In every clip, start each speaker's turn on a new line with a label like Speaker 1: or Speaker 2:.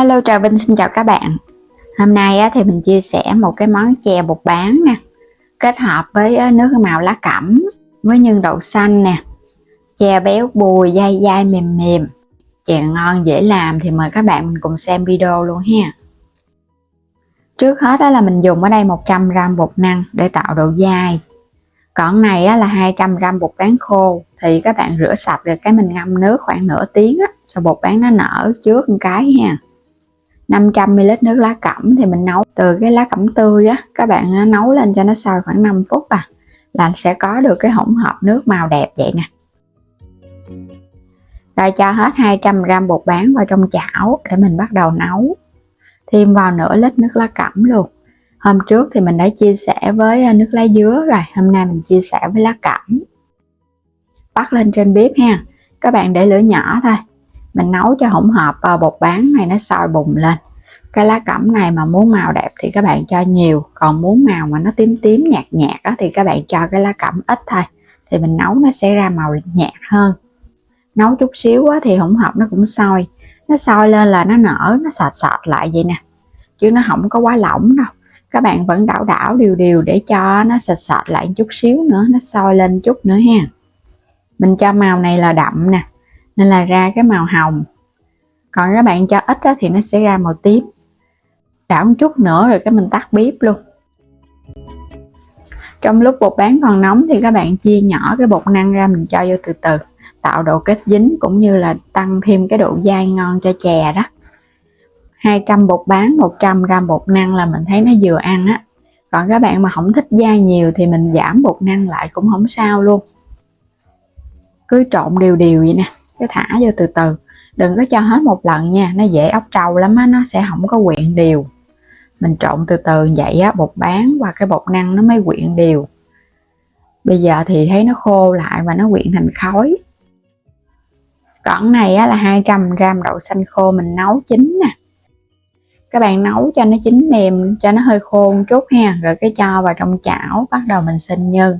Speaker 1: Hello, Trà Vinh xin chào các bạn. Hôm nay thì mình chia sẻ một cái món chè bột bán nè, kết hợp với nước màu lá cẩm với nhân đậu xanh nè. Chè béo bùi, dai dai mềm mềm, chè ngon dễ làm thì mời các bạn mình cùng xem video luôn ha. Trước hết là mình dùng ở đây 100g bột năng để tạo độ dai. Còn này là 200g bột bán khô, thì các bạn rửa sạch rồi cái mình ngâm nước khoảng nửa tiếng cho bột bán nó nở trước một cái ha. 500ml nước lá cẩm thì mình nấu từ cái lá cẩm tươi các bạn nấu lên cho nó sôi khoảng 5 phút là sẽ có được cái hỗn hợp nước màu đẹp vậy nè. Rồi cho hết 200g bột bán vào trong chảo để mình bắt đầu nấu. Thêm vào nửa lít nước lá cẩm luôn. Hôm trước thì mình đã chia sẻ với nước lá dứa rồi, hôm nay mình chia sẻ với lá cẩm. Bắt lên trên bếp ha, các bạn để lửa nhỏ thôi. Mình nấu cho hỗn hợp bột bán này nó sôi bùng lên. Cái lá cẩm này mà muốn màu đẹp thì các bạn cho nhiều, còn muốn màu mà nó tím tím nhạt nhạt thì các bạn cho cái lá cẩm ít thôi, thì mình nấu nó sẽ ra màu nhạt hơn. Nấu chút xíu thì hỗn hợp nó cũng sôi, nó sôi lên là nó nở, nó sệt sệt lại vậy nè, chứ nó không có quá lỏng đâu. Các bạn vẫn đảo đảo đều đều để cho nó sệt sệt lại chút xíu nữa, nó sôi lên chút nữa ha. Mình cho màu này là đậm nè, nên là ra cái màu hồng. Còn các bạn cho ít thì nó sẽ ra màu tím. Đảo một chút nữa rồi cái mình tắt bếp luôn. Trong lúc bột bán còn nóng thì các bạn chia nhỏ cái bột năng ra, mình cho vô từ từ, tạo độ kết dính cũng như là tăng thêm cái độ dai ngon cho chè đó. 200 bột bán, 100g bột năng là mình thấy nó vừa ăn Còn các bạn mà không thích dai nhiều thì mình giảm bột năng lại cũng không sao luôn. Cứ trộn đều đều vậy nè, cái thả vô từ từ, đừng có cho hết một lần nha, nó dễ ốc trâu lắm nó sẽ không có quyện đều. Mình trộn từ từ vậy bột bán và cái bột năng nó mới quyện đều. Bây giờ thì thấy nó khô lại và nó quyện thành khói. Còn này là 200g đậu xanh khô mình nấu chín nè. Các bạn nấu cho nó chín mềm, cho nó hơi khô một chút ha, rồi cái cho vào trong chảo, bắt đầu mình xinh nhân.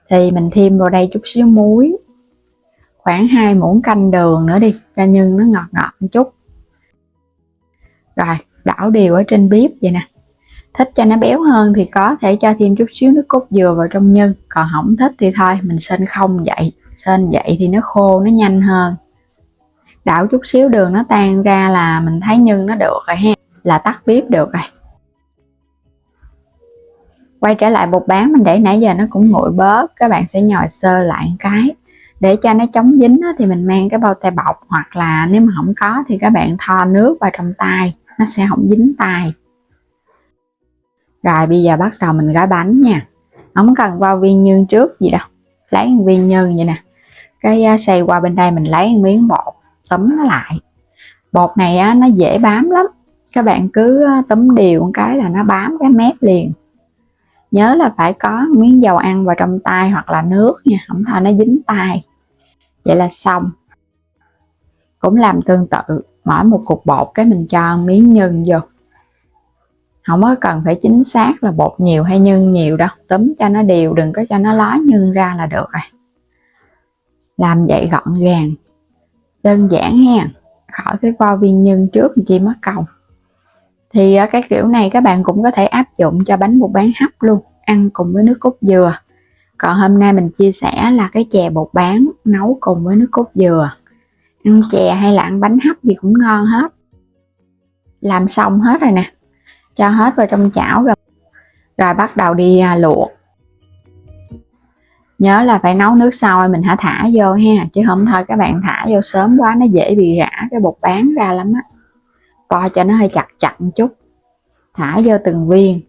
Speaker 1: Thì mình thêm vào đây chút xíu muối, khoảng 2 muỗng canh đường nữa đi, cho nhân nó ngọt ngọt một chút. Rồi đảo đều ở trên bếp vậy nè. Thích cho nó béo hơn thì có thể cho thêm chút xíu nước cốt dừa vào trong nhân, còn không thích thì thôi mình xên không vậy. Xên vậy thì nó khô, nó nhanh hơn. Đảo chút xíu đường nó tan ra là mình thấy nhân nó được rồi ha, là tắt bếp được rồi. Quay trở lại bột bán mình để nãy giờ nó cũng nguội bớt, các bạn sẽ nhồi sơ lại một cái. Để cho nó chống dính thì mình mang cái bao tay bọc, hoặc là nếu mà không có thì các bạn thoa nước vào trong tay, nó sẽ không dính tay. Rồi bây giờ bắt đầu mình gói bánh nha. Không cần vo viên nhân trước gì đâu, lấy một viên nhân vậy nè, cái xay qua bên đây mình lấy một miếng bột, túm nó lại. Bột này nó dễ bám lắm, các bạn cứ túm đều một cái là nó bám cái mép liền. Nhớ là phải có miếng dầu ăn vào trong tay hoặc là nước nha, không thôi nó dính tay. Vậy là xong. Cũng làm tương tự, mỗi một cục bột cái mình cho miếng nhân vô. Không có cần phải chính xác là bột nhiều hay nhân nhiều đâu, túm cho nó đều, đừng có cho nó ló nhân ra là được rồi. Làm vậy gọn gàng, đơn giản ha, khỏi cái vo viên nhân trước chi mất công. Thì cái kiểu này các bạn cũng có thể áp dụng cho bánh bột bán hấp luôn, ăn cùng với nước cốt dừa. Còn hôm nay mình chia sẻ là cái chè bột bán nấu cùng với nước cốt dừa. Ăn chè hay là ăn bánh hấp gì cũng ngon hết. Làm xong hết rồi nè, cho hết vào trong chảo rồi bắt đầu đi luộc. Nhớ là phải nấu nước sôi mình thả vô ha, chứ không thôi các bạn thả vô sớm quá nó dễ bị rã cái bột bán ra lắm Vo cho nó hơi chặt chặt một chút, thả vô từng viên,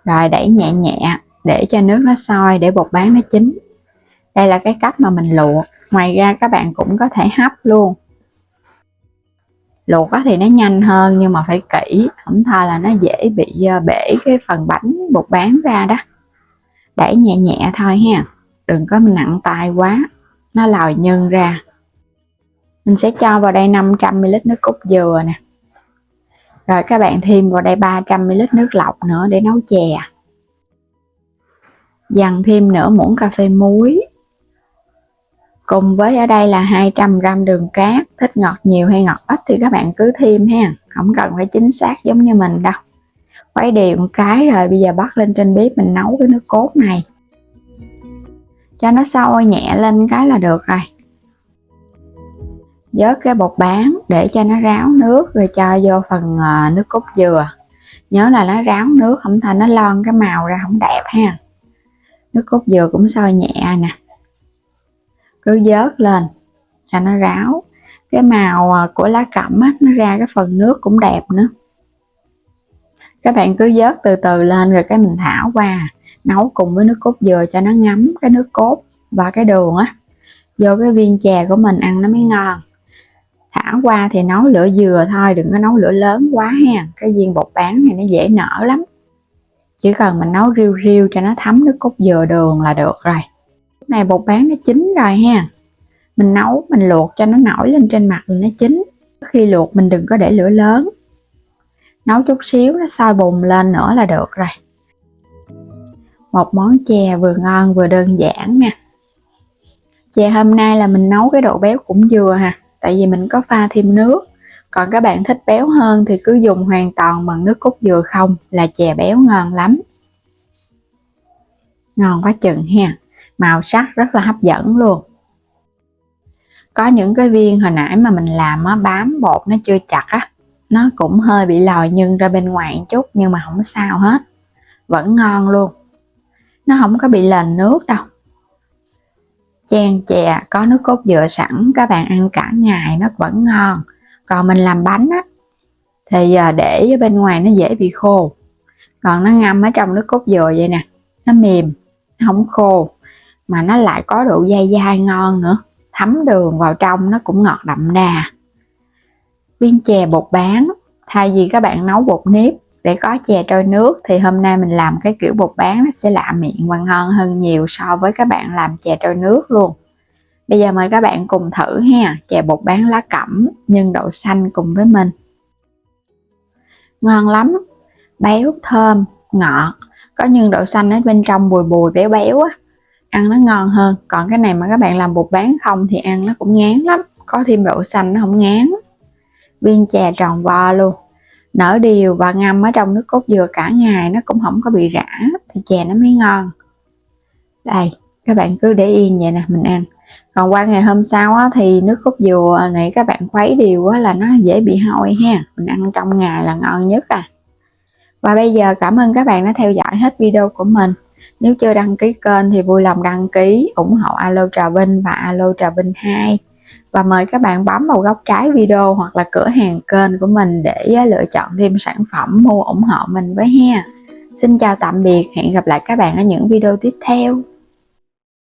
Speaker 1: rồi đẩy nhẹ nhẹ để cho nước nó sôi, để bột bán nó chín. Đây là cái cách mà mình luộc. Ngoài ra các bạn cũng có thể hấp luôn. Luộc thì nó nhanh hơn nhưng mà phải kỹ, không thôi là nó dễ bị bể cái phần bánh bột bán ra đó. Đẩy nhẹ nhẹ thôi ha, đừng có nặng tay quá, nó lòi nhân ra. Mình sẽ cho vào đây 500ml nước cốt dừa nè. Rồi các bạn thêm vào đây 300ml nước lọc nữa để nấu chè. Dằn thêm nửa muỗng cà phê muối. Cùng với ở đây là 200g đường cát, thích ngọt nhiều hay ngọt ít thì các bạn cứ thêm ha, không cần phải chính xác giống như mình đâu. Khuấy đều một cái rồi bây giờ bắt lên trên bếp mình nấu cái nước cốt này. Cho nó sôi nhẹ lên cái là được rồi. Vớt cái bột bán để cho nó ráo nước rồi cho vô phần nước cốt dừa. Nhớ là nó ráo nước, không thôi nó lon cái màu ra không đẹp ha. Nước cốt dừa cũng sôi nhẹ nè. Cứ vớt lên cho nó ráo. Cái màu của lá cẩm á, nó ra cái phần nước cũng đẹp nữa. Các bạn cứ vớt từ từ lên rồi cái mình thả qua. Nấu cùng với nước cốt dừa cho nó ngấm cái nước cốt và cái đường á vô cái viên chè của mình ăn nó mới ngon. Thả qua thì nấu lửa vừa thôi, đừng có nấu lửa lớn quá ha. Cái viên bột bán này nó dễ nở lắm. Chỉ cần mình nấu riu riu cho nó thấm nước cốt dừa đường là được rồi. Lúc này bột bán nó chín rồi ha. Mình nấu, mình luộc cho nó nổi lên trên mặt rồi nó chín. Khi luộc mình đừng có để lửa lớn. Nấu chút xíu nó sôi bùng lên nữa là được rồi. Một món chè vừa ngon vừa đơn giản nè. Chè hôm nay là mình nấu cái độ béo cũng vừa ha. Tại vì mình có pha thêm nước. Còn các bạn thích béo hơn thì cứ dùng hoàn toàn bằng nước cốt dừa không là chè béo ngon lắm. Ngon quá chừng ha. Màu sắc rất là hấp dẫn luôn. Có những cái viên hồi nãy mà mình làm á, bám bột nó chưa chặt á, nó cũng hơi bị lòi nhân ra bên ngoài một chút nhưng mà không sao hết. Vẫn ngon luôn. Nó không có bị lềnh nước đâu. Chan chè có nước cốt dừa sẵn, các bạn ăn cả ngày nó vẫn ngon. Còn mình làm bánh á thì để ở bên ngoài nó dễ bị khô. Còn nó ngâm ở trong nước cốt dừa vậy nè, nó mềm, nó không khô mà nó lại có độ dai dai ngon nữa. Thấm đường vào trong nó cũng ngọt đậm đà. Viên chè bột bán, thay vì các bạn nấu bột nếp để có chè trôi nước thì hôm nay mình làm cái kiểu bột bán nó sẽ lạ miệng và ngon hơn nhiều so với các bạn làm chè trôi nước luôn. Bây giờ mời các bạn cùng thử ha, chè bột bán lá cẩm nhân đậu xanh cùng với mình. Ngon lắm, béo, thơm, ngọt, có nhân đậu xanh ở bên trong bùi bùi béo béo á, ăn nó ngon hơn. Còn cái này mà các bạn làm bột bán không thì ăn nó cũng ngán lắm, có thêm đậu xanh nó không ngán. Viên chè tròn vo luôn, nở đều và ngâm ở trong nước cốt dừa cả ngày nó cũng không có bị rã thì chè nó mới ngon. Đây, các bạn cứ để yên vậy nè mình ăn. Còn qua ngày hôm sau á, thì nước cốt dừa này các bạn khuấy đều á, là nó dễ bị hôi ha. Mình ăn trong ngày là ngon nhất à. Và bây giờ cảm ơn các bạn đã theo dõi hết video của mình. Nếu chưa đăng ký kênh thì vui lòng đăng ký, ủng hộ Alo Trà Vinh và Alo Trà Vinh 2. Và mời các bạn bấm vào góc trái video hoặc là cửa hàng kênh của mình để lựa chọn thêm sản phẩm mua ủng hộ mình với ha. Xin chào tạm biệt, hẹn gặp lại các bạn ở những video tiếp theo.